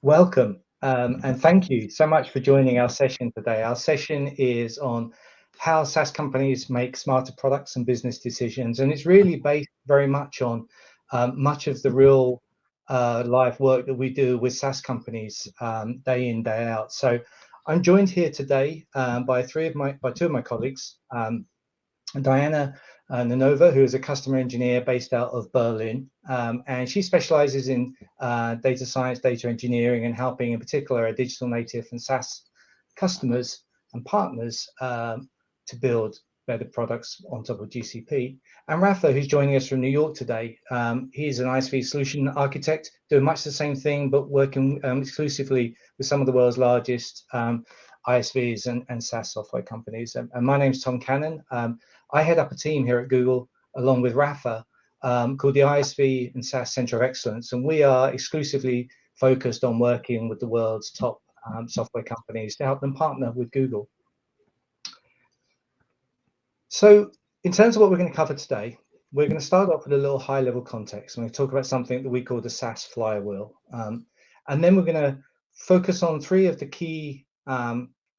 Welcome, and thank you so much for joining our session today. Our session is on how SaaS companies make smarter products and business decisions, and it's really based very much on much of the real live work that we do with SaaS companies day in, day out. So I'm joined here today by two of my colleagues, Diana Nanova, who is a customer engineer based out of Berlin, and she specializes in data science, data engineering, and helping in particular our digital native and SaaS customers and partners to build better products on top of GCP. And Rafa, who's joining us from New York today, he's an ISV solution architect, doing much the same thing, but working exclusively with some of the world's largest ISVs and SaaS software companies. And my name's Tom Cannon. I head up a team here at Google, along with Rafa, called the ISV and SaaS Center of Excellence, and we are exclusively focused on working with the world's top software companies to help them partner with Google. So in terms of what we're going to cover today, we're going to start off with a little high-level context. I'm going to talk about something that we call the SaaS flywheel, and then we're going to focus on three of the key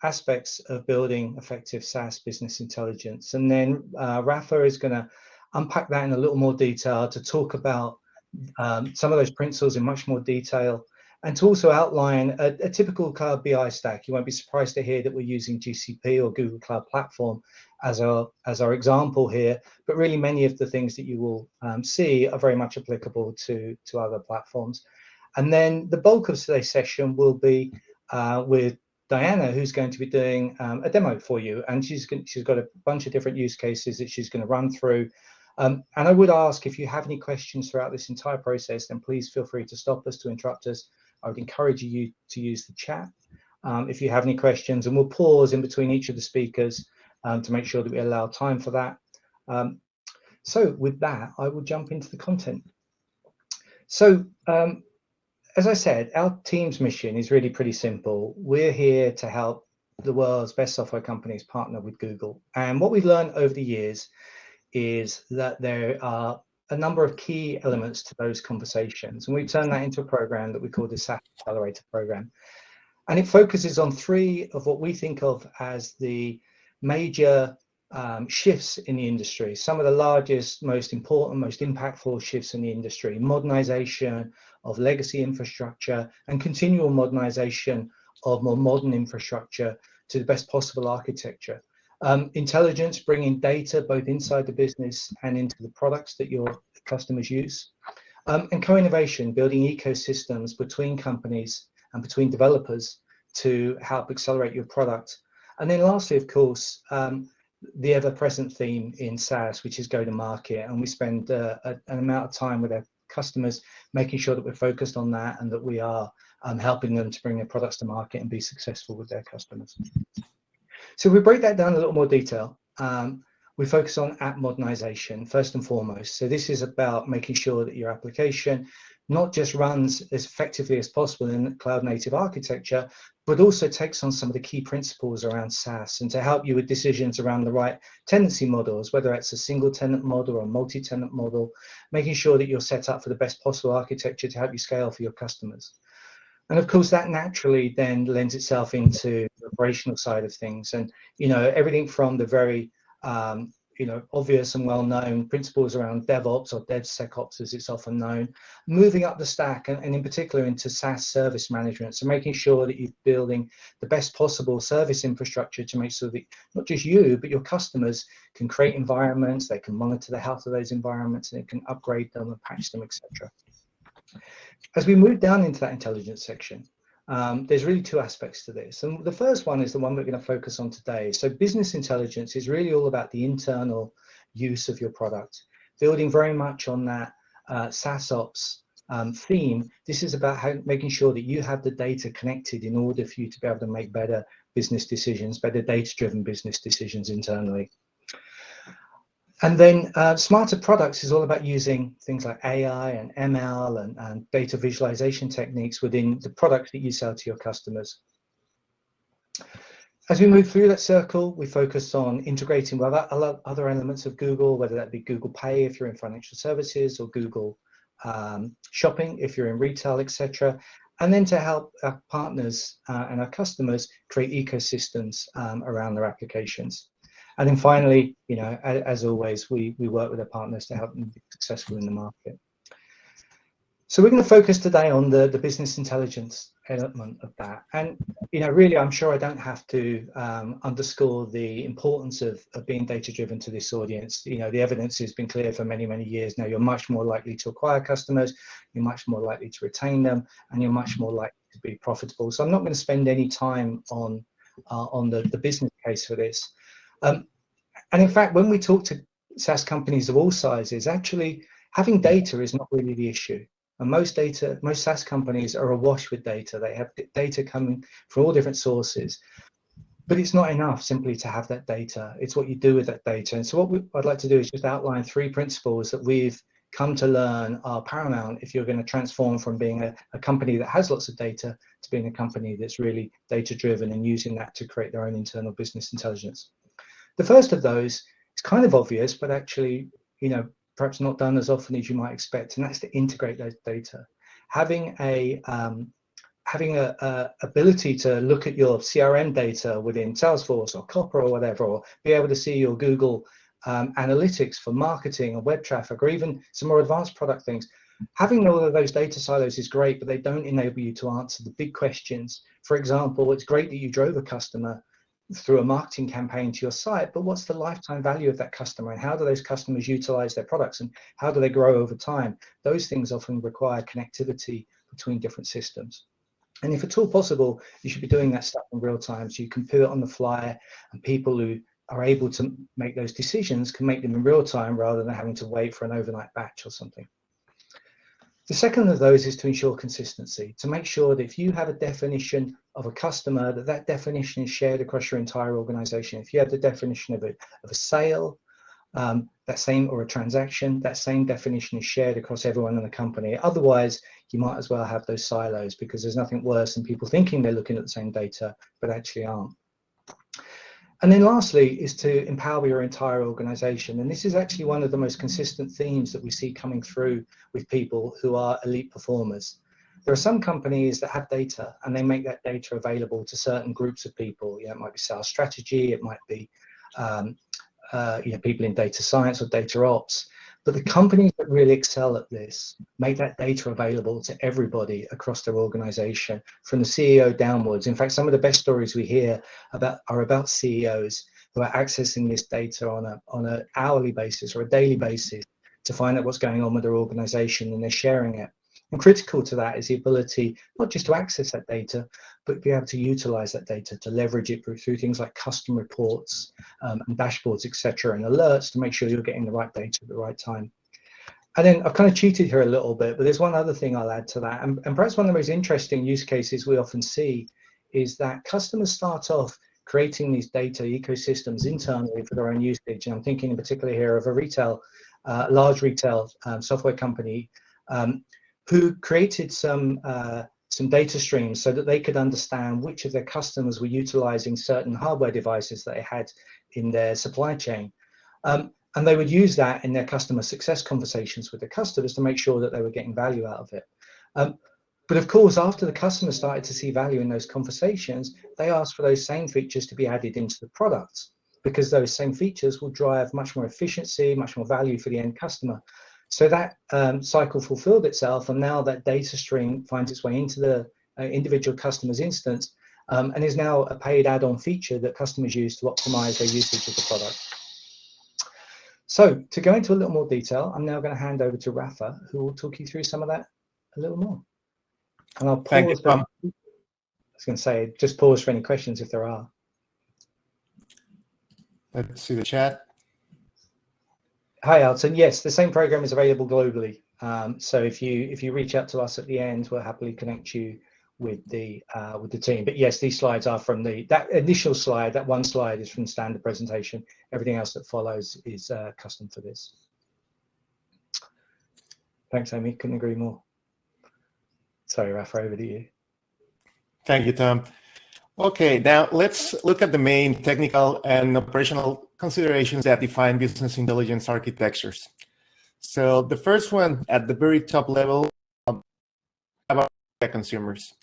aspects of building effective SaaS business intelligence. And then Rafa is going to unpack that in a little more detail to talk about some of those principles in much more detail, and to also outline a typical cloud BI stack. You won't be surprised to hear that we're using GCP or Google Cloud Platform as our example here, but really many of the things that you will see are very much applicable to other platforms. And then the bulk of today's session will be with Diana, who's going to be doing a demo for you, and she's got a bunch of different use cases that she's going to run through. And I would ask, if you have any questions throughout this entire process, then please feel free to stop us, to interrupt us. I would encourage you to use the chat if you have any questions, and we'll pause in between each of the speakers to make sure that we allow time for that. So with that, I will jump into the content. So as I said, our team's mission is really pretty simple. We're here to help the world's best software companies partner with Google. And what we've learned over the years is that there are a number of key elements to those conversations. And we've turned that into a program that we call the SaaS Accelerator Program. And it focuses on three of what we think of as the major shifts in the industry, some of the largest, most important, most impactful shifts in the industry: modernization of legacy infrastructure and continual modernization of more modern infrastructure to the best possible architecture. Intelligence, bringing data both inside the business and into the products that your customers use. And co-innovation, building ecosystems between companies and between developers to help accelerate your product. And then lastly, of course, the ever-present theme in SaaS, which is go-to-market, and we spend an amount of time with our customers making sure that we're focused on that and that we are helping them to bring their products to market and be successful with their customers. So we break that down in a little more detail. We focus on app modernization first and foremost. So this is about making sure that your application not just runs as effectively as possible in cloud-native architecture, but also takes on some of the key principles around SaaS, and to help you with decisions around the right tenancy models, whether it's a single tenant model or a multi-tenant model, making sure that you're set up for the best possible architecture to help you scale for your customers. And of course, that naturally then lends itself into the operational side of things. And, everything from the very, obvious and well-known principles around DevOps, or DevSecOps as it's often known, moving up the stack and in particular into SaaS service management. So making sure that you're building the best possible service infrastructure to make sure that not just you, but your customers can create environments, they can monitor the health of those environments, and they can upgrade them and patch them, etc. As we move down into that intelligence section, there's really two aspects to this. And the first one is the one we're going to focus on today. So business intelligence is really all about the internal use of your product, building very much on that SaaSops theme. This is about making sure that you have the data connected in order for you to be able to make better business decisions, better data-driven business decisions internally. And then smarter products is all about using things like AI and ML and data visualization techniques within the products that you sell to your customers. As we move through that circle, we focus on integrating with other elements of Google, whether that be Google Pay if you're in financial services, or Google Shopping if you're in retail, etc. and then to help our partners and our customers create ecosystems around their applications. And then finally, as always, we work with our partners to help them be successful in the market. So we're going to focus today on the business intelligence element of that. And, really, I'm sure I don't have to underscore the importance of being data-driven to this audience. The evidence has been clear for many, many years now. You're much more likely to acquire customers, you're much more likely to retain them, and you're much more likely to be profitable. So I'm not going to spend any time on the business case for this. And in fact, when we talk to SaaS companies of all sizes, actually having data is not really the issue. And most SaaS companies are awash with data. They have data coming from all different sources, but it's not enough simply to have that data. It's what you do with that data. And so what I'd like to do is just outline 3 principles that we've come to learn are paramount if you're going to transform from being a company that has lots of data to being a company that's really data-driven and using that to create their own internal business intelligence. The first of those is kind of obvious, but actually, perhaps not done as often as you might expect, and that's to integrate those data. Having a ability to look at your CRM data within Salesforce or Copper or whatever, or be able to see your Google analytics for marketing or web traffic, or even some more advanced product things. Having all of those data silos is great, but they don't enable you to answer the big questions. For example, it's great that you drove a customer through a marketing campaign to your site, but what's the lifetime value of that customer, and how do those customers utilize their products, and how do they grow over time? Those things often require connectivity between different systems. And if at all possible, you should be doing that stuff in real time, so you can pivot on the fly, and people who are able to make those decisions can make them in real time rather than having to wait for an overnight batch or something. The second of those is to ensure consistency, to make sure that if you have a definition of a customer, that definition is shared across your entire organization. If you have the definition of a sale, that same, or a transaction, that same definition is shared across everyone in the company. Otherwise, you might as well have those silos, because there's nothing worse than people thinking they're looking at the same data, but actually aren't. And then lastly is to empower your entire organization. And this is actually one of the most consistent themes that we see coming through with people who are elite performers. There are some companies that have data and they make that data available to certain groups of people. It might be sales strategy, it might be people in data science or data ops. But the companies that really excel at this make that data available to everybody across their organization, from the CEO downwards. In fact, some of the best stories we hear are about CEOs who are accessing this data on an hourly basis or a daily basis to find out what's going on with their organization, and they're sharing it. And critical to that is the ability not just to access that data, but be able to utilize that data to leverage it through things like custom reports and dashboards, etc., and alerts to make sure you're getting the right data at the right time. And then I've kind of cheated here a little bit, but there's one other thing I'll add to that. And perhaps one of the most interesting use cases we often see is that customers start off creating these data ecosystems internally for their own usage. And I'm thinking in particular here of a large retail software company who created some data streams so that they could understand which of their customers were utilizing certain hardware devices that they had in their supply chain. And they would use that in their customer success conversations with the customers to make sure that they were getting value out of it. But of course, after the customers started to see value in those conversations, they asked for those same features to be added into the products, because those same features will drive much more efficiency, much more value for the end customer. So that cycle fulfilled itself, and now that data stream finds its way into the individual customer's instance and is now a paid add-on feature that customers use to optimize their usage of the product. So to go into a little more detail, I'm now going to hand over to Rafa, who will talk you through some of that a little more. And I'll pause. Thank you, Tom. I was going to say, just pause for any questions if there are. Let's see the chat. Hi, Alton. Yes, the same program is available globally. So if you reach out to us at the end, we'll happily connect you with the team. But yes, these slides are from that initial slide. That one slide is from standard presentation. Everything else that follows is custom for this. Thanks, Amy. Couldn't agree more. Sorry, Rafa, over to you. Thank you, Tom. Okay, now let's look at the main technical and operational considerations that define business intelligence architectures. So the first one at the very top level, about consumers.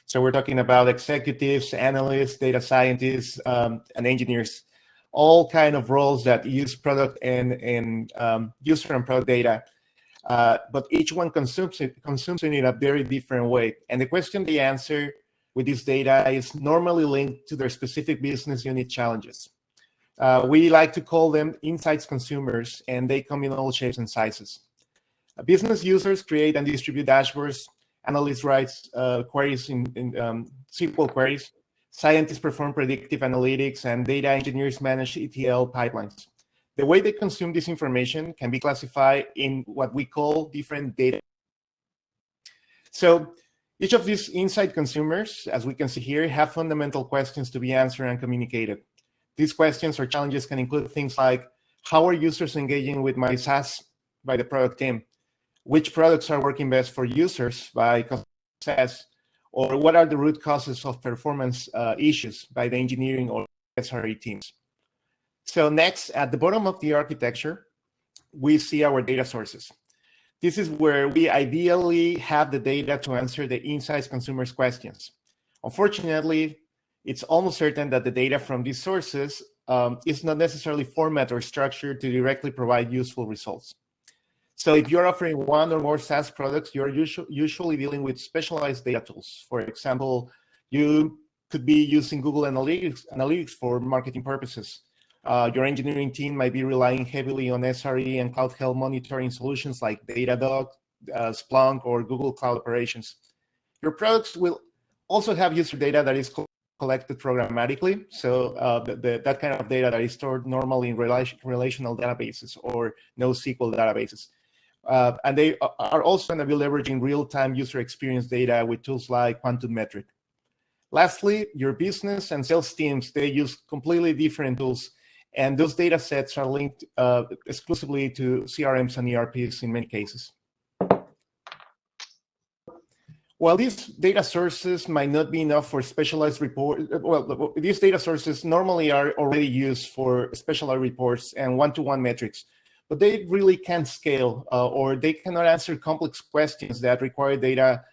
So we're talking about executives, analysts, data scientists, and engineers, all kind of roles that use product and user and product data. But each one consumes it in a very different way. And the question they answer with this data is normally linked to their specific business unit challenges. We like to call them insights consumers, and they come in all shapes and sizes. Business users create and distribute dashboards. Analysts write queries in SQL queries. Scientists perform predictive analytics, and data engineers manage ETL pipelines. The way they consume this information can be classified in what we call different data. So each of these insight consumers, as we can see here, have fundamental questions to be answered and communicated. These questions or challenges can include things like, how are users engaging with my SaaS by the product team? Which products are working best for users by customer success? Or what are the root causes of performance issues by the engineering or SRE teams? So next, at the bottom of the architecture, we see our data sources. This is where we ideally have the data to answer the insights consumers' questions. Unfortunately, it's almost certain that the data from these sources is not necessarily formatted or structured to directly provide useful results. So if you're offering one or more SaaS products, you're usually dealing with specialized data tools. For example, you could be using Google Analytics for marketing purposes. Your engineering team might be relying heavily on SRE and cloud health monitoring solutions like Datadog, Splunk, or Google Cloud Operations. Your products will also have user data that is collected programmatically. So that kind of data that is stored normally in relational databases or NoSQL databases. And they are also going to be leveraging real-time user experience data with tools like Quantum Metric. Lastly, your business and sales teams, they use completely different tools. And those data sets are linked exclusively to CRMs and ERPs in many cases. While these data sources might not be enough for specialized reports, well, these data sources normally are already used for specialized reports and one-to-one metrics, but they really can't scale or they cannot answer complex questions that require data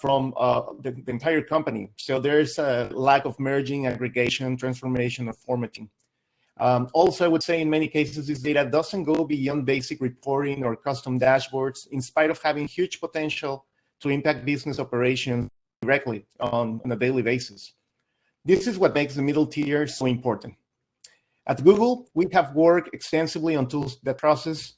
from the entire company. So there's a lack of merging, aggregation, transformation, or formatting. Also, I would say in many cases, this data doesn't go beyond basic reporting or custom dashboards, in spite of having huge potential to impact business operations directly on a daily basis. This is what makes the middle tier so important. At Google, we have worked extensively on tools that process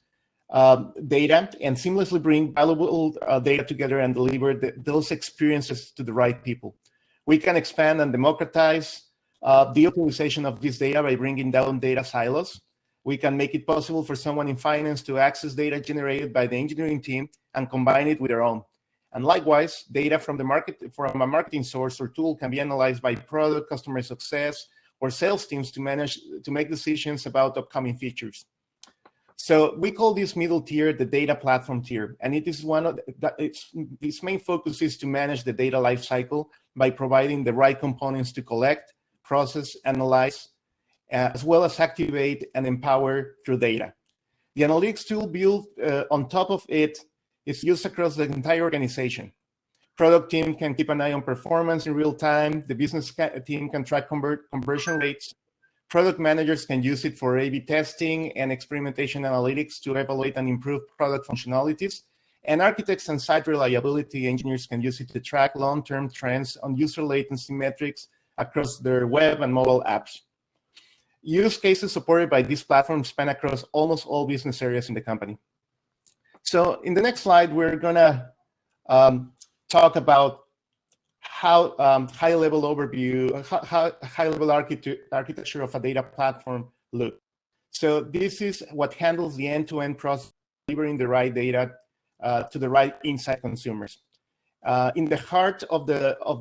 data and seamlessly bring valuable data together and deliver those experiences to the right people. We can expand and democratize the utilization of this data by bringing down data silos. We can make it possible for someone in finance to access data generated by the engineering team and combine it with their own. And likewise, data from a marketing source or tool can be analyzed by product, customer success, or sales teams to make decisions about upcoming features. So we call this middle tier the data platform tier, and it is its main focus is to manage the data lifecycle by providing the right components to collect, process, analyze, as well as activate and empower through data. The analytics tool built on top of it is used across the entire organization. Product team can keep an eye on performance in real time. The business team can track conversion rates. Product managers can use it for A/B testing and experimentation analytics to evaluate and improve product functionalities. And architects and site reliability engineers can use it to track long-term trends on user latency metrics across their web and mobile apps. Use cases supported by this platform span across almost all business areas in the company. So in the next slide, we're going to talk about how high-level overview, how high-level architecture of a data platform looks. So this is what handles the end-to-end process, delivering the right data to the right insight consumers. In the heart of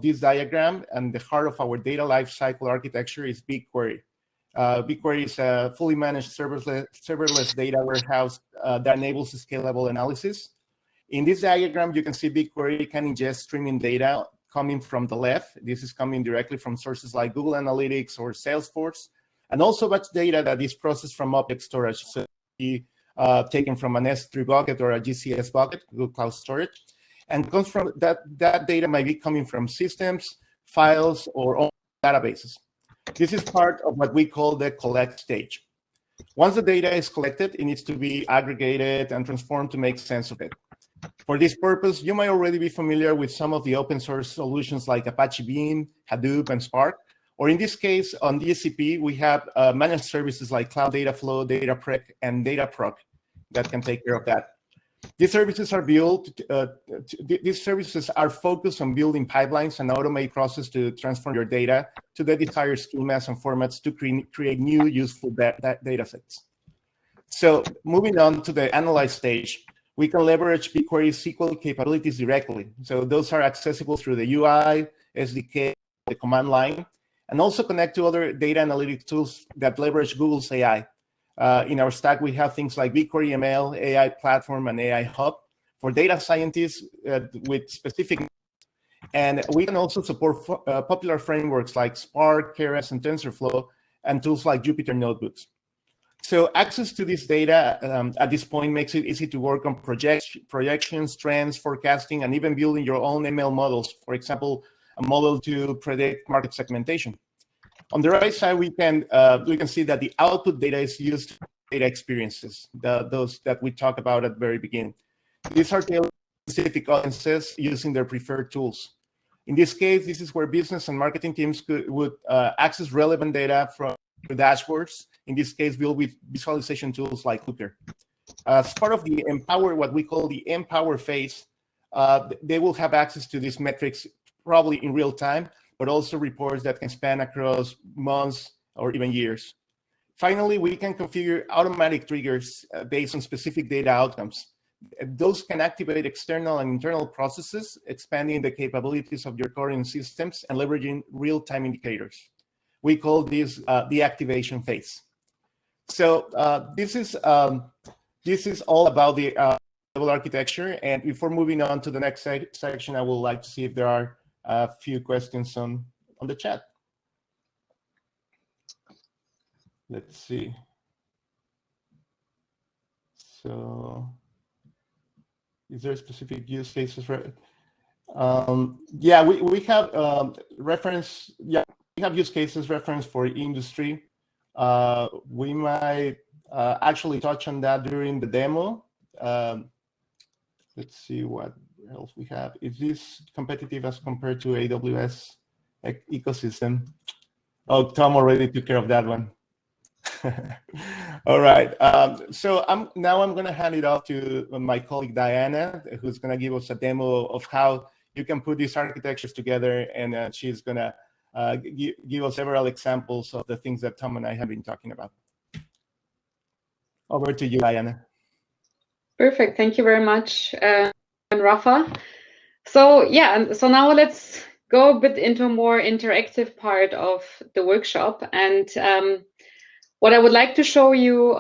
this diagram and the heart of our data lifecycle architecture is BigQuery. BigQuery is a fully managed serverless data warehouse that enables scalable analysis. In this diagram, you can see BigQuery can ingest streaming data coming from the left. This is coming directly from sources like Google Analytics or Salesforce, and also batch data that is processed from object storage, so taken from an S3 bucket or a GCS bucket, Google Cloud Storage. and comes from that data might be coming from systems, files, or databases. This is part of what we call the collect stage. Once the data is collected, it needs to be aggregated and transformed to make sense of it. For this purpose, you might already be familiar with some of the open source solutions like Apache Beam, Hadoop, and Spark. Or in this case, on GCP, we have managed services like Cloud Dataflow, Dataprec, and Dataproc that can take care of that. These services are built. These services are focused on building pipelines and automate process to transform your data to the desired schemas and formats to create new useful data sets. So moving on to the analyze stage, we can leverage BigQuery SQL capabilities directly. So those are accessible through the UI, SDK, the command line, and also connect to other data analytic tools that leverage Google's AI. In our stack, we have things like BigQuery ML, AI Platform, and AI Hub for data scientists with specific. And we can also support popular frameworks like Spark, Keras, and TensorFlow, and tools like Jupyter Notebooks. So access to this data at this point makes it easy to work on projections, trends, forecasting, and even building your own ML models. For example, a model to predict market segmentation. On the right side, we can see that the output data is used for data experiences, those that we talked about at the very beginning. These are tailored to specific audiences using their preferred tools. In this case, this is where business and marketing teams would access relevant data from dashboards. In this case, built with visualization tools like Looker. As part of the Empower, what we call the Empower phase, they will have access to these metrics probably in real time, but also reports that can span across months or even years. Finally, we can configure automatic triggers based on specific data outcomes. Those can activate external and internal processes, expanding the capabilities of your current systems and leveraging real-time indicators. We call this the activation phase. So this is all about the level architecture. And before moving on to the next section, I would like to see if there are a few questions on the chat. Let's see. So, is there specific use cases for? Yeah, we have reference. Yeah, we have use cases reference for industry. We might actually touch on that during the demo. Let's see what else we have. Is this competitive as compared to AWS ecosystem? Oh, Tom already took care of that one. All right. So I'm going to hand it off to my colleague Diana, who's going to give us a demo of how you can put these architectures together, and she's going to give us several examples of the things that Tom and I have been talking about. Over to you, Diana. Perfect. Thank you very much, Rafa. So yeah, so now let's go a bit into a more interactive part of the workshop. And what I would like to show you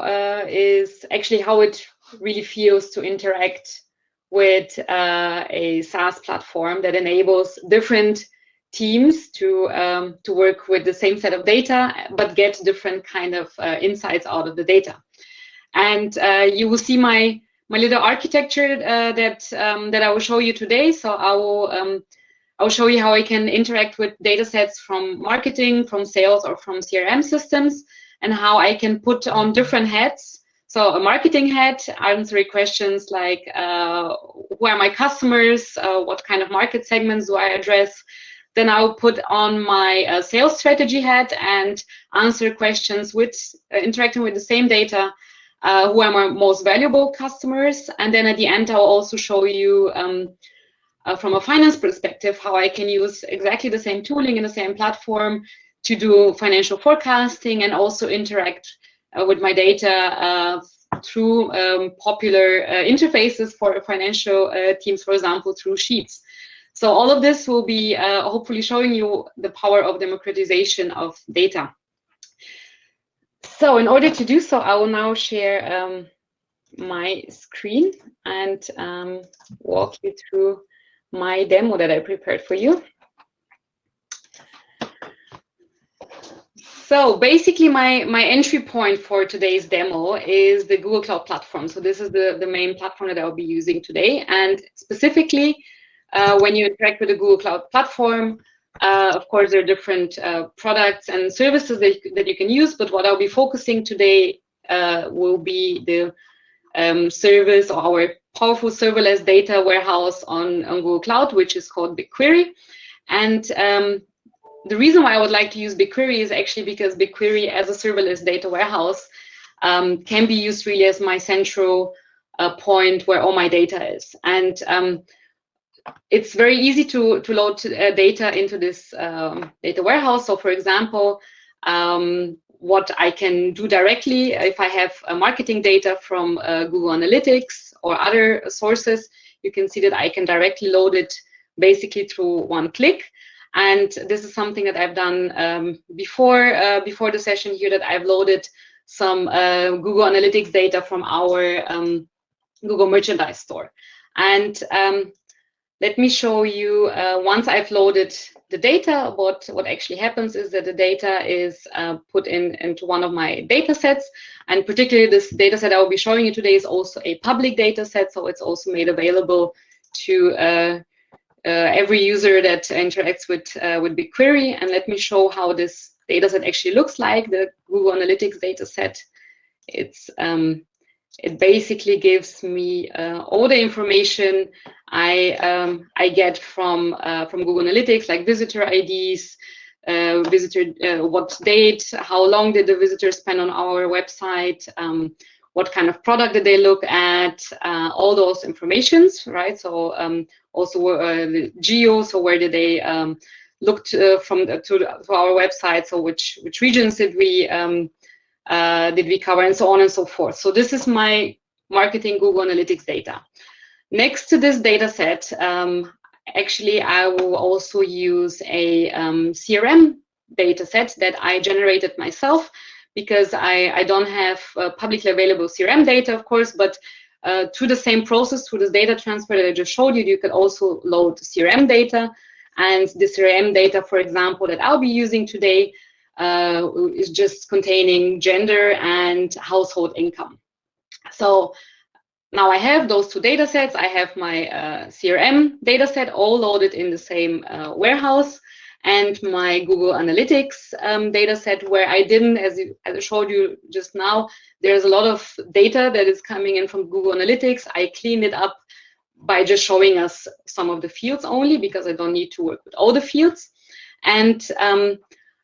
is actually how it really feels to interact with a SaaS platform that enables different teams to work with the same set of data, but get different kind of insights out of the data. And you will see my little architecture that I will show you today. So I will show you how I can interact with data sets from marketing, from sales, or from CRM systems, and how I can put on different hats. So a marketing hat, answering questions like who are my customers, what kind of market segments do I address. Then I'll put on my sales strategy hat and answer questions with interacting with the same data. Who are my most valuable customers, and then at the end I'll also show you from a finance perspective how I can use exactly the same tooling in the same platform to do financial forecasting and also interact with my data through popular interfaces for financial teams, for example, through Sheets. So all of this will be hopefully showing you the power of democratization of data. So in order to do so, I will now share my screen and walk you through my demo that I prepared for you. So basically my entry point for today's demo is the Google Cloud Platform. So this is the main platform that I'll be using today. And specifically, when you interact with the Google Cloud Platform. Of course, there are different products and services that you can use, but what I'll be focusing today will be the service or our powerful serverless data warehouse on Google Cloud, which is called BigQuery. And the reason why I would like to use BigQuery is actually because BigQuery as a serverless data warehouse can be used really as my central point where all my data is. And it's very easy to load data into this data warehouse. So for example, what I can do directly, if I have marketing data from Google Analytics or other sources, you can see that I can directly load it basically through one click. And this is something that I've done before the session here, that I've loaded some Google Analytics data from our Google Merchandise Store. And let me show you, once I've loaded the data, what actually happens is that the data is put into one of my data sets. And particularly this data set I will be showing you today is also a public data set. So it's also made available to every user that interacts with BigQuery. And let me show how this data set actually looks like, the Google Analytics data set. It basically gives me all the information I get from Google Analytics, like visitor IDs, what date, how long did the visitor spend on our website, what kind of product did they look at, all those informations, right? So also the geo, so where did they look to our website, so which regions did we cover, and so on and so forth. So this is my marketing Google Analytics data. Next to this data set, actually, I will also use a CRM data set that I generated myself, because I don't have publicly available CRM data, of course, but through the same process, through this data transfer that I just showed you, you could also load CRM data. And the CRM data, for example, that I'll be using today is just containing gender and household income. So now I have those two data sets. I have my CRM data set all loaded in the same warehouse, and my Google Analytics data set, where I didn't, as I showed you just now, there's a lot of data that is coming in from Google Analytics. I cleaned it up by just showing us some of the fields only, because I don't need to work with all the fields. And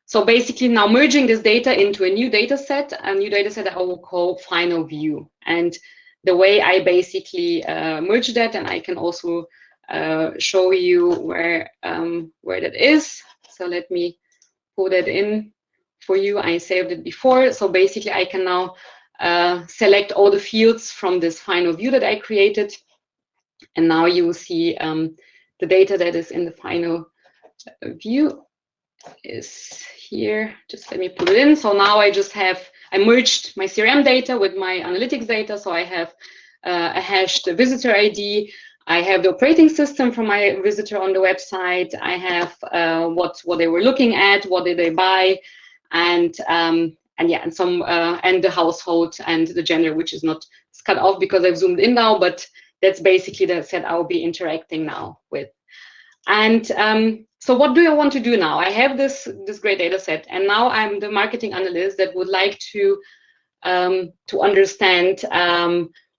so basically now merging this data into a new data set that I will call Final View. And the way I basically merge that, and I can also show you where that is. So let me put that in for you. I saved it before. So basically I can now select all the fields from this Final View that I created. And now you will see the data that is in the Final View is here. Just let me put it in. So now I merged my CRM data with my analytics data. So I have a hashed visitor ID. I have the operating system for my visitor on the website. I have what they were looking at, what did they buy, and the household and the gender, which is not cut off because I've zoomed in now, but that's basically the set I'll be interacting now with. And so what do I want to do now? I have this great data set, and now I'm the marketing analyst that would like to understand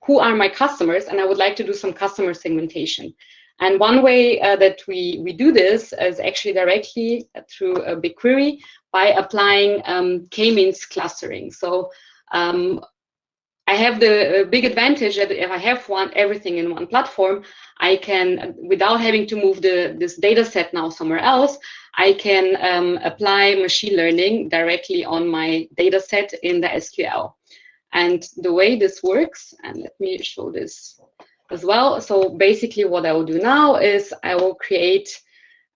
who are my customers, and I would like to do some customer segmentation. And one way that we do this is actually directly through BigQuery by applying k-means clustering. So I have the big advantage that if I have everything in one platform, I can, without having to move this data set now somewhere else, I can apply machine learning directly on my data set in the SQL. And the way this works, and let me show this as well. So basically what I will do now is I will create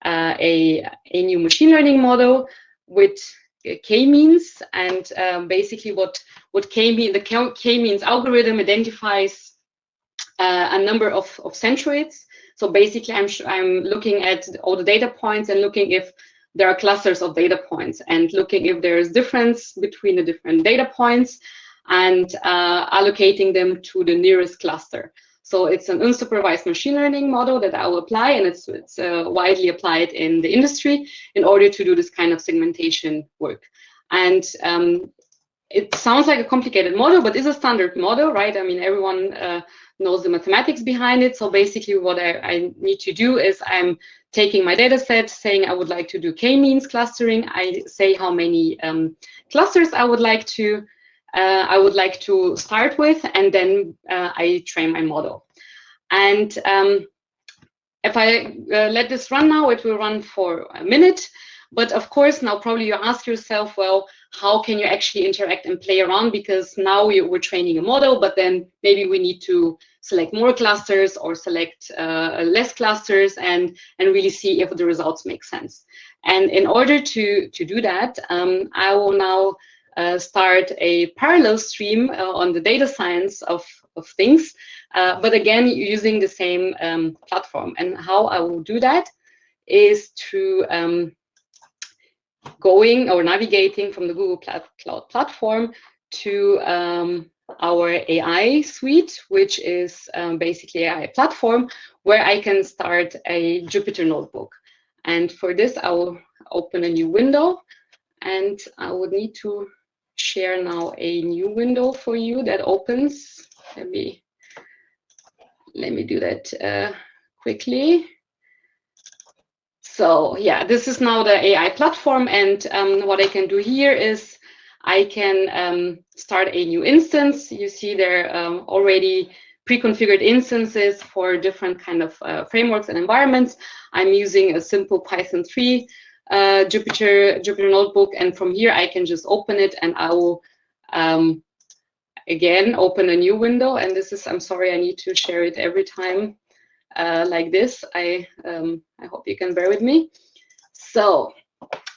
a new machine learning model with k-means, and basically what the k-means algorithm identifies a number of centroids. So basically I'm looking at all the data points and looking if there are clusters of data points, and looking if there is difference between the different data points, and allocating them to the nearest cluster. So it's an unsupervised machine learning model that I will apply, and it's widely applied in the industry in order to do this kind of segmentation work. And it sounds like a complicated model, but it's a standard model, right? I mean, everyone knows the mathematics behind it. So basically what I need to do is I'm taking my data set, saying I would like to do k-means clustering. I say how many clusters I would like to start with, and then I train my model. And if I let this run now, it will run for a minute. But of course, now probably you ask yourself, well, how can you actually interact and play around? Because now we're training a model, but then maybe we need to select more clusters or select less clusters and really see if the results make sense. And in order to do that, I will now start a parallel stream on the data science of things, but again, using the same platform. And how I will do that is through going or navigating from the Google Cloud platform to our AI suite, which is basically AI platform where I can start a Jupyter notebook. And for this, I will open a new window, and I would need to share now a new window for you that opens. Let me do that quickly. So yeah, this is now the AI platform, and what I can do here is I can start a new instance. You see there already pre-configured instances for different kind of frameworks and environments. I'm using a simple Python 3 Jupyter notebook, and from here I can just open it, and I will again open a new window. And this is, I'm sorry, I need to share it every time like this. I hope you can bear with me. So,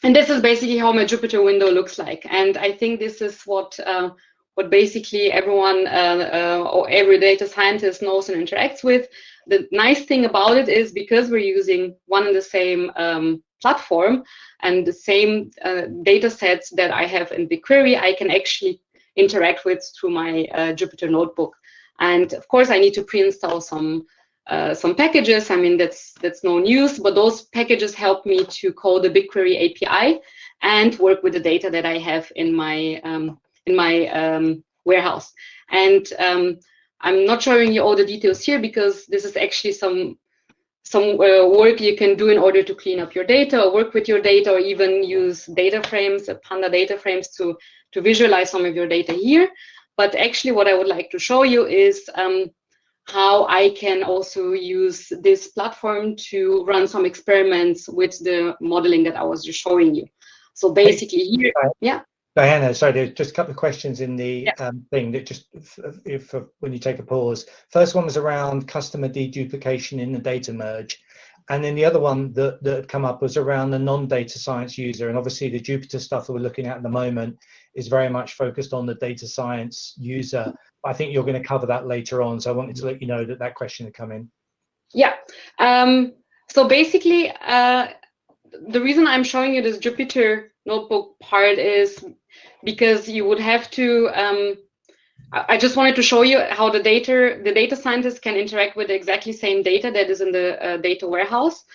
and this is basically how my Jupyter window looks like. And I think this is what basically everyone or every data scientist knows and interacts with. The nice thing about it is because we're using one and the same platform and the same data sets that I have in BigQuery, I can actually interact with through my Jupyter notebook. And of course, I need to pre-install some packages. I mean, that's no news, but those packages help me to call the BigQuery API and work with the data that I have in my warehouse. And I'm not showing you all the details here because this is actually some work you can do in order to clean up your data or work with your data, or even use data frames, Panda data frames to visualize some of your data here. But actually what I would like to show you is how I can also use this platform to run some experiments with the modeling that I was just showing you. So basically here, yeah. Diana, sorry, there's just a couple of questions in the thing that just, if when you take a pause. First one was around customer deduplication in the data merge. And then the other one that had come up was around the non-data science user. And obviously the Jupyter stuff that we're looking at the moment is very much focused on the data science user. I think you're going to cover that later on. So I wanted to let you know that that question had come in. Yeah. So basically, the reason I'm showing you this Jupyter notebook part is because you would have to, I just wanted to show you how the data scientists can interact with the exactly same data that is in the data warehouse.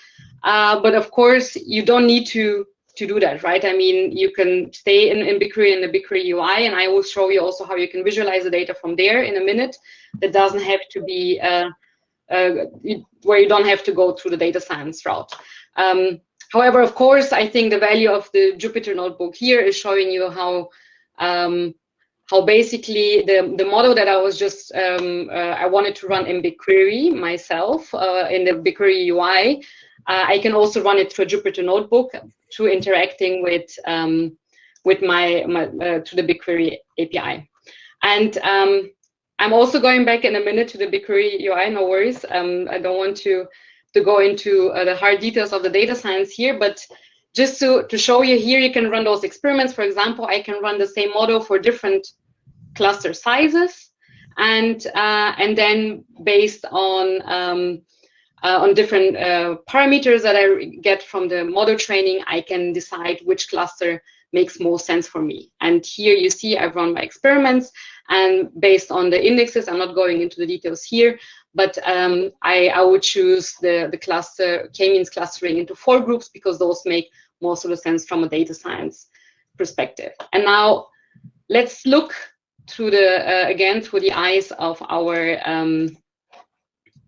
But of course, you don't need to do that, right? I mean, you can stay in BigQuery, in the BigQuery UI, and I will show you also how you can visualize the data from there in a minute. That doesn't have to be where you don't have to go through the data science route. However, of course, I think the value of the Jupyter notebook here is showing you how basically the model that I was just I wanted to run in BigQuery myself in the BigQuery UI. I can also run it through a Jupyter notebook through interacting with my to the BigQuery API. And I'm also going back in a minute to the BigQuery UI. No worries. I don't want to go into the hard details of the data science here, but just to show you here, you can run those experiments. For example, I can run the same model for different cluster sizes, and then based on different parameters that I get from the model training, I can decide which cluster makes most sense for me. And here you see I've run my experiments, and based on the indexes, I'm not going into the details here, But I would choose the cluster k-means clustering into 4 groups because those make most of the sense from a data science perspective. And now let's look through the again through the eyes of our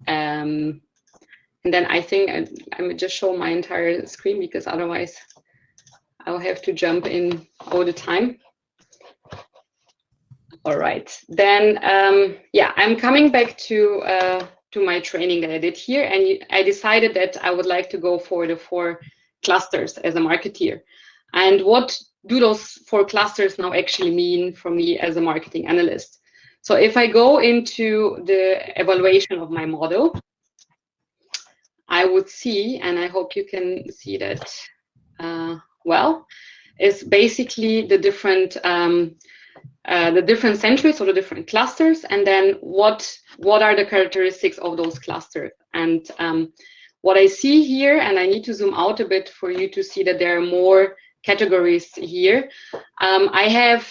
and then I think I will just show my entire screen because otherwise I'll have to jump in all the time. All right, then yeah, I'm coming back to my training that I did here, and I decided that I would like to go for the 4 clusters as a marketeer. And what do those 4 clusters now actually mean for me as a marketing analyst? So if I go into the evaluation of my model, I would see, and I hope you can see that well, is basically the different centuries or the different clusters, and then what are the characteristics of those clusters. And what I see here, and I need to zoom out a bit for you to see that there are more categories here. I have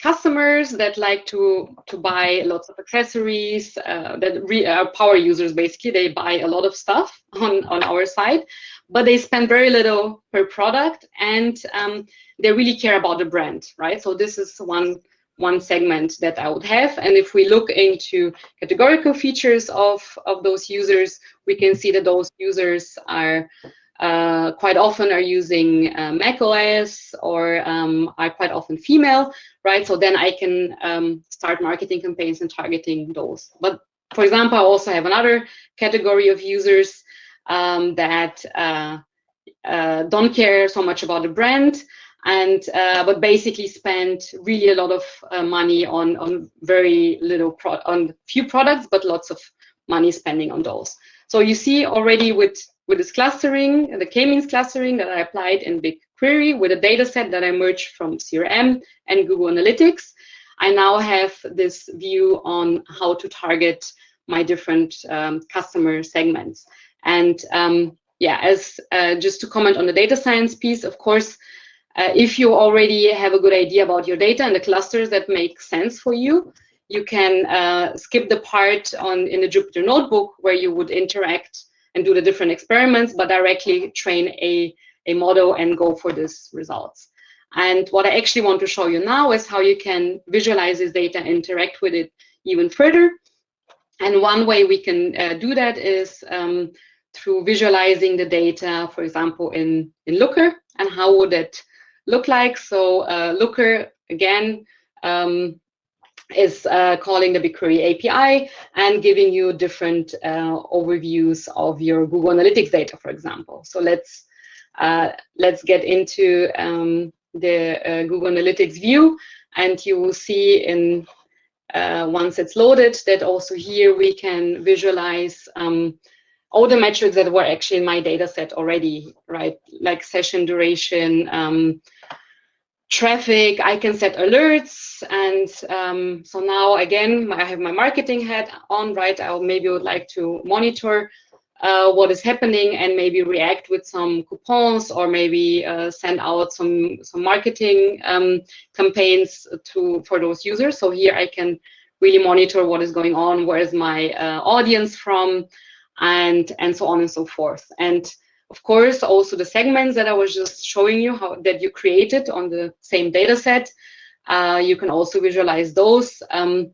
customers that like to buy lots of accessories, that are power users. Basically, they buy a lot of stuff on our side, but they spend very little per product, and they really care about the brand, right? So this is one segment that I would have. And if we look into categorical features of those users, we can see that those users are quite often are using Mac OS, or are quite often female, right? So then I can start marketing campaigns and targeting those. But for example, I also have another category of users that don't care so much about the brand, and but basically spend really a lot of money on very little on few products, but lots of money spending on those. So you see already with this clustering, the k-means clustering that I applied in BigQuery with a data set that I merged from CRM and Google Analytics, I now have this view on how to target my different customer segments. And yeah, as just to comment on the data science piece, of course, if you already have a good idea about your data and the clusters that make sense for you, you can skip the part in the Jupyter Notebook where you would interact and do the different experiments, but directly train a model and go for these results. And what I actually want to show you now is how you can visualize this data and interact with it even further. And one way we can do that is through visualizing the data, for example, in Looker. And how would it look like? So Looker, again, is calling the BigQuery API and giving you different overviews of your Google Analytics data, for example. So let's get into the Google Analytics view, and you will see in once it's loaded that also here we can visualize all the metrics that were actually in my data set already, right? Like session duration, traffic. I can set alerts, and so now again I have my marketing hat on, right? I maybe would like to monitor what is happening and maybe react with some coupons, or maybe send out some marketing campaigns for those users. So here I can really monitor what is going on, where is my audience from, and so on and so forth. And of course, also the segments that I was just showing you that you created on the same data set, you can also visualize those. And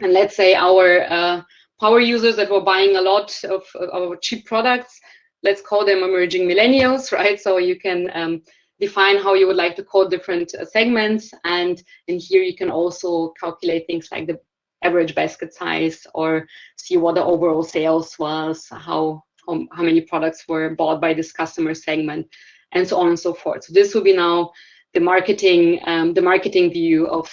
let's say our power users that were buying a lot of our cheap products, let's call them emerging millennials, right? So you can define how you would like to code different segments. And in here, you can also calculate things like the average basket size, or see what the overall sales was, how many products were bought by this customer segment, and so on and so forth. So this will be now the marketing view of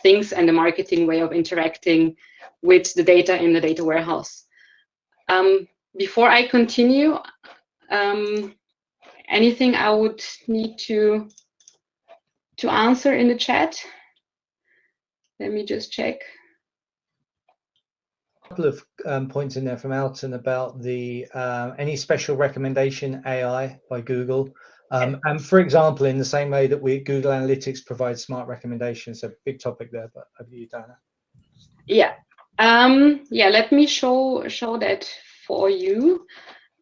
things, and the marketing way of interacting with the data in the data warehouse. Before I continue, anything I would need to answer in the chat? Let me just check. Couple of points in there from Alton about the any special recommendation AI by Google, and for example, in the same way that Google Analytics provides smart recommendations. A big topic there, but over to you, Dana. Yeah, Yeah, let me show that for you,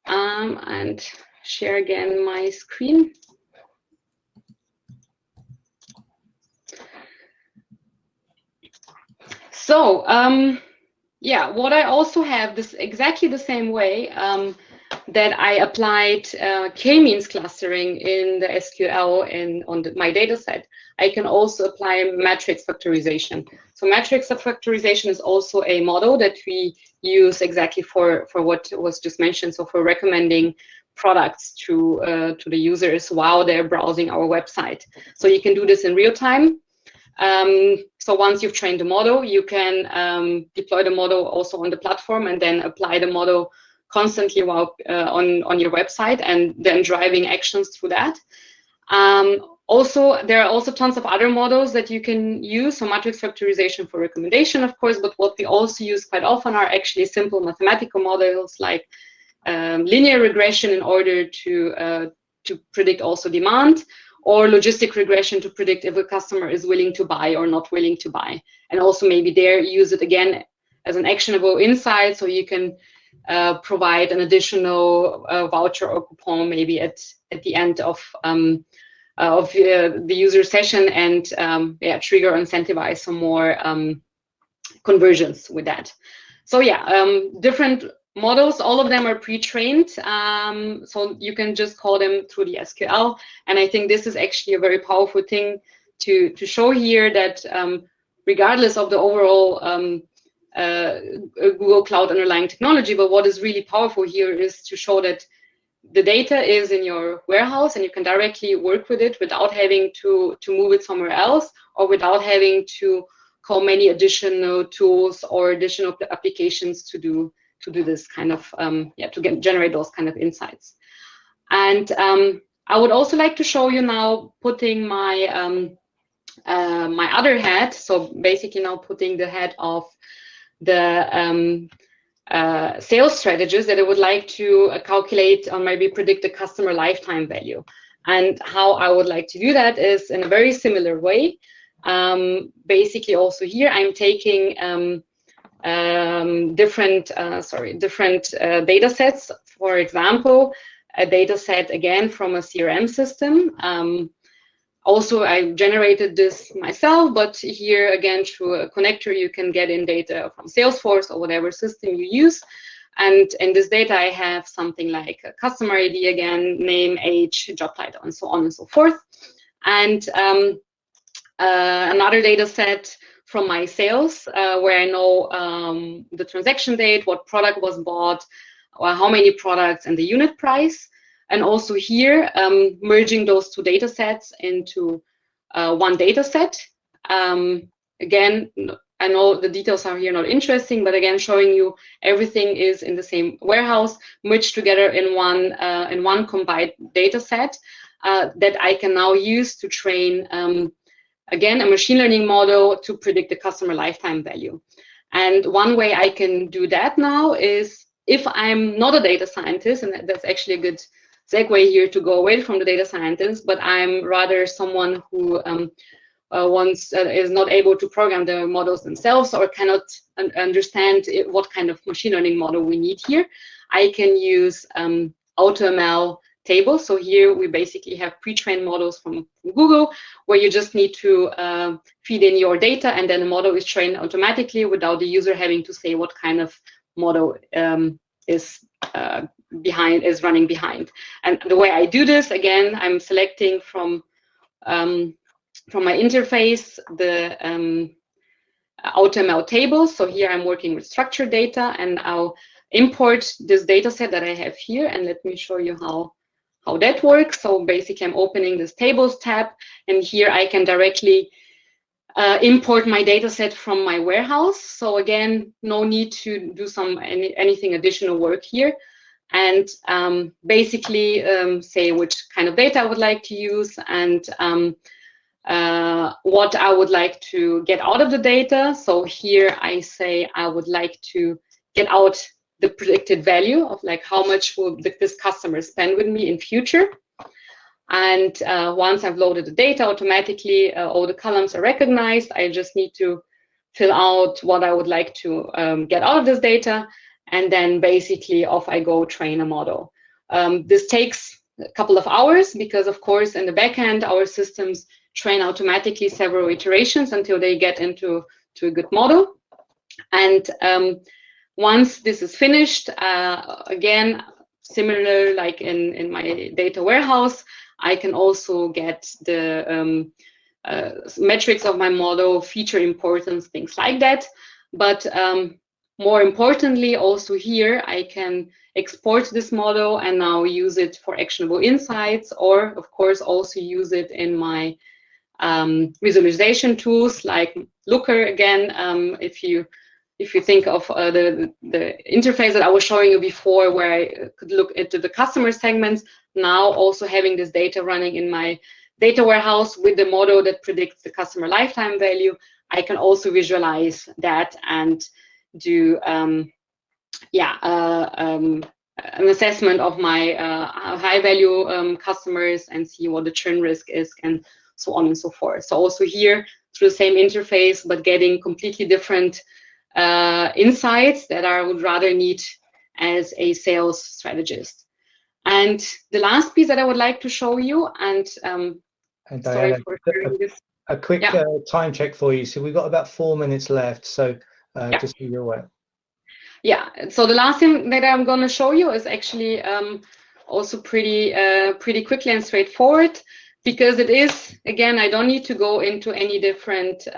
and share again my screen. So yeah, what I also have this exactly the same way that I applied k-means clustering in the SQL and on my data set. I can also apply matrix factorization. So matrix factorization is also a model that we use exactly for what was just mentioned. So for recommending products to the users while they're browsing our website. So you can do this in real time. So once you've trained the model, you can deploy the model also on the platform and then apply the model constantly while on your website and then driving actions through that. Also, there are also tons of other models that you can use. So matrix factorization for recommendation, of course, but what we also use quite often are actually simple mathematical models like linear regression in order to predict also demand, or logistic regression to predict if a customer is willing to buy or not willing to buy. And also maybe there use it again as an actionable insight, so you can provide an additional voucher or coupon maybe at the end of the user session and yeah, trigger or incentivize some more conversions with that. So yeah, different models, all of them are pre-trained, so you can just call them through the SQL. And I think this is actually a very powerful thing to show here that regardless of the overall Google Cloud underlying technology, but what is really powerful here is to show that the data is in your warehouse and you can directly work with it without having to move it somewhere else or without having to call many additional tools or additional applications to do this kind of yeah, to generate those kind of insights. And I would also like to show you now putting my my other hat, so basically now putting the hat of the sales strategist that I would like to calculate or maybe predict the customer lifetime value. And how I would like to do that is in a very similar way. Basically also here I'm taking different data sets. For example, a data set again from a CRM system. Also, I generated this myself, but here again through a connector you can get in data from Salesforce or whatever system you use. And in this data I have something like a customer ID again, name, age, job title, and so on and so forth. And another data set from my sales where I know the transaction date, what product was bought, or how many products, and the unit price. And also here, merging those two data sets into one data set. Again, I know the details are here not interesting, but again, showing you everything is in the same warehouse, merged together in one combined data set that I can now use to train again, a machine learning model to predict the customer lifetime value. And one way I can do that now is if I'm not a data scientist, and that's actually a good segue here to go away from the data scientist, but I'm rather someone who is not able to program the models themselves or cannot understand what kind of machine learning model we need here. I can use AutoML tables. So here we basically have pre-trained models from Google where you just need to feed in your data and then the model is trained automatically without the user having to say what kind of model is running behind. And the way I do this, again, I'm selecting from my interface the AutoML tables. So here I'm working with structured data and I'll import this data set that I have here, and let me show you how that works. So basically I'm opening this tables tab, and here I can directly import my data set from my warehouse. So again, no need to do anything additional work here. And basically say which kind of data I would like to use and what I would like to get out of the data. So here I say I would like to get out the predicted value of like how much will this customer spend with me in future. And once I've loaded the data, automatically all the columns are recognized. I just need to fill out what I would like to get out of this data, and then basically off I go train a model. This takes a couple of hours because, of course, in the backend, our systems train automatically several iterations until they get into a good model. And once this is finished, again, similar like in my data warehouse, I can also get the metrics of my model, feature importance, things like that. But more importantly, also here, I can export this model and now use it for actionable insights, or of course also use it in my visualization tools like Looker. Again, if you think of the interface that I was showing you before, where I could look into the customer segments, now also having this data running in my data warehouse with the model that predicts the customer lifetime value, I can also visualize that and do an assessment of my high value customers and see what the churn risk is, and so on and so forth. So also here through the same interface, but getting completely different insights that I would rather need as a sales strategist. And the last piece that I would like to show you, and Diana, sorry for sharing this. A quick time check for you. So we've got about 4 minutes left. So just so you're aware. Yeah. So the last thing that I'm going to show you is actually also pretty quickly and straightforward, because it is, again, I don't need to go into any different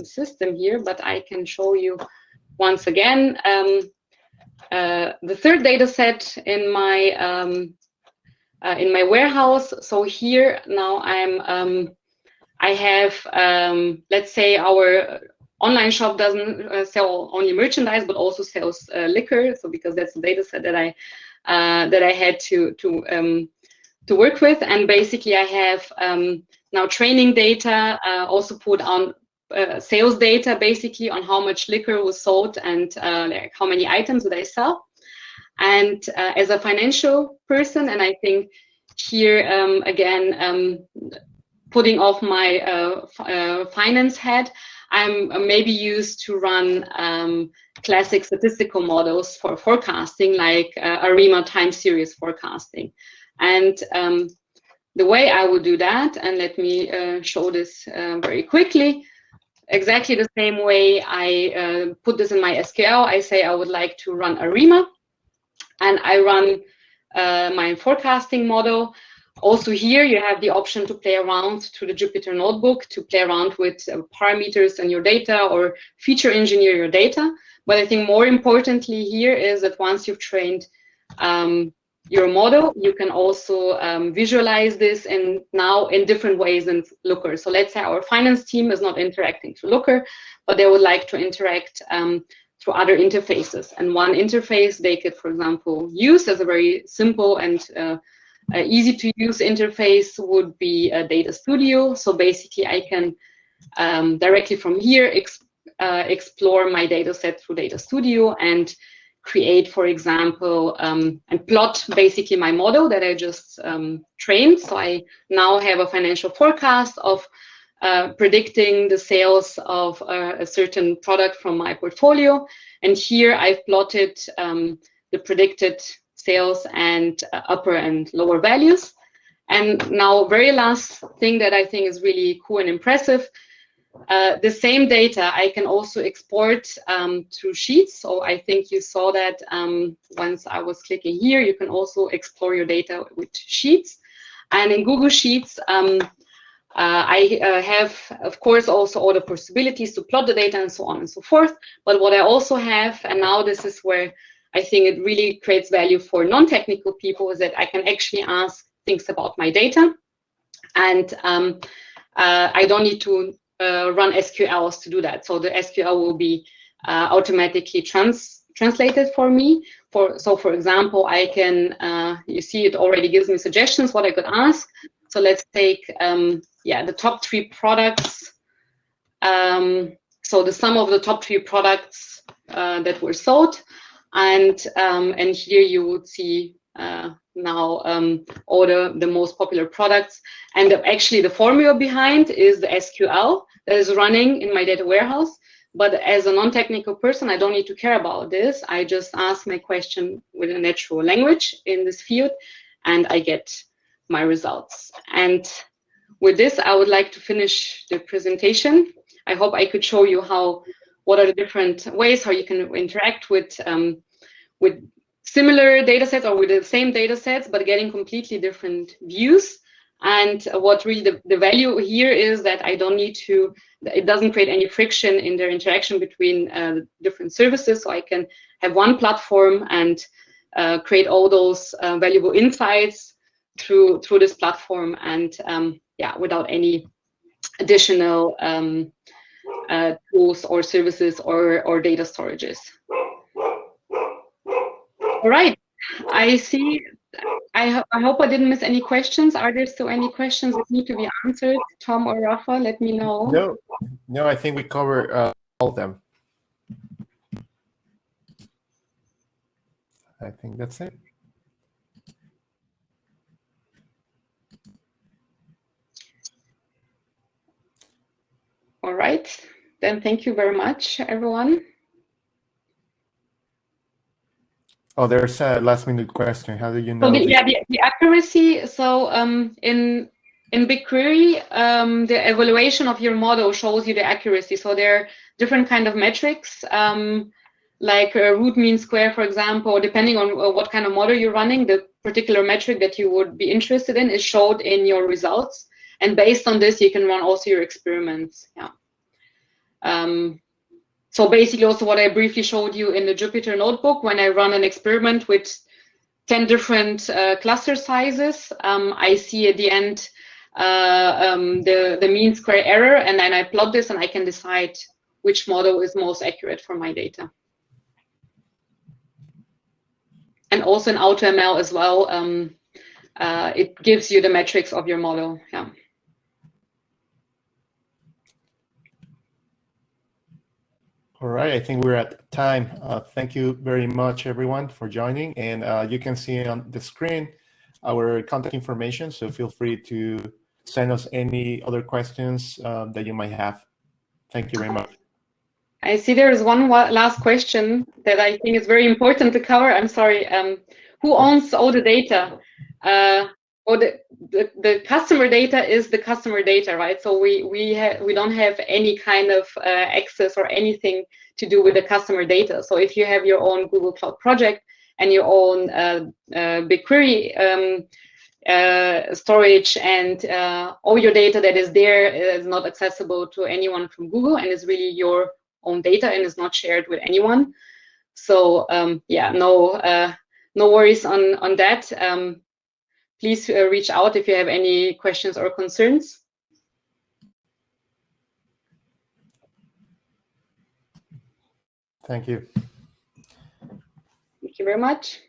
system here, but I can show you once again the third data set in my warehouse. So here now I have, let's say our online shop doesn't sell only merchandise, but also sells liquor. So because that's the data set that I had to work with, and basically I have now training data, also put on sales data, basically on how much liquor was sold and like how many items did I sell. And as a financial person, and I think here again, putting off my finance head, I'm maybe used to run classic statistical models for forecasting, like ARIMA time series forecasting. And the way I would do that, and let me show this very quickly, exactly the same way I put this in my SQL. I say I would like to run ARIMA, and I run my forecasting model. Also here, you have the option to play around through the Jupyter Notebook, to play around with parameters in your data or feature engineer your data. But I think more importantly here is that once you've trained your model, you can also visualize this now in different ways than Looker. So let's say our finance team is not interacting through Looker, but they would like to interact through other interfaces. And one interface they could, for example, use as a very simple and easy to use interface would be a Data Studio. So basically I can directly from here explore my data set through Data Studio and create, for example, and plot basically my model that I just trained. So I now have a financial forecast of predicting the sales of a certain product from my portfolio. And here I've plotted the predicted sales and upper and lower values. And now, very last thing that I think is really cool and impressive, the same data I can also export through Sheets. So I think you saw that once I was clicking here, you can also explore your data with Sheets. And in Google Sheets, I have, of course, also all the possibilities to plot the data and so on and so forth. But what I also have, and now this is where I think it really creates value for non-technical people, is that I can actually ask things about my data. And I don't need to run SQLs to do that. So the SQL will be automatically translated for me. So for example, I can, you see it already gives me suggestions what I could ask. So let's take, the top 3 products. So the sum of the top 3 products that were sold. And here you would see now all the most popular products. And actually the formula behind is the SQL that is running in my data warehouse. But as a non-technical person, I don't need to care about this. I just ask my question with a natural language in this field, and I get my results. And with this, I would like to finish the presentation. I hope I could show you what are the different ways how you can interact with similar data sets or with the same data sets, but getting completely different views. And what really the value here is that I don't need to, it doesn't create any friction in their interaction between different services. So I can have one platform and create all those valuable insights through this platform, and yeah, without any additional tools or services or data storages. All right, I see. I hope I didn't miss any questions. Are there still any questions that need to be answered? Tom or Rafa, let me know. No, I think we covered all of them. I think that's it. All right, then thank you very much, everyone. Oh, there's a last-minute question. How do you know? So the accuracy. So in BigQuery, the evaluation of your model shows you the accuracy. So there are different kind of metrics, like root mean square, for example. Depending on what kind of model you're running, the particular metric that you would be interested in is showed in your results. And based on this, you can run also your experiments. Yeah. So basically also what I briefly showed you in the Jupyter notebook, when I run an experiment with 10 different cluster sizes, I see at the end the mean square error, and then I plot this and I can decide which model is most accurate for my data. And also in AutoML as well, it gives you the metrics of your model. Yeah. All right, I think we're at time. Thank you very much, everyone, for joining. And you can see on the screen our contact information, so feel free to send us any other questions that you might have. Thank you very much. I see there is one last question that I think is very important to cover. I'm sorry. Who owns all the data? Or the customer data is the customer data, right? So we don't have any kind of access or anything to do with the customer data. So if you have your own Google Cloud project and your own BigQuery storage and all your data that is there is not accessible to anyone from Google, and is really your own data and is not shared with anyone. So yeah, no worries on that. Please reach out if you have any questions or concerns. Thank you. Thank you very much.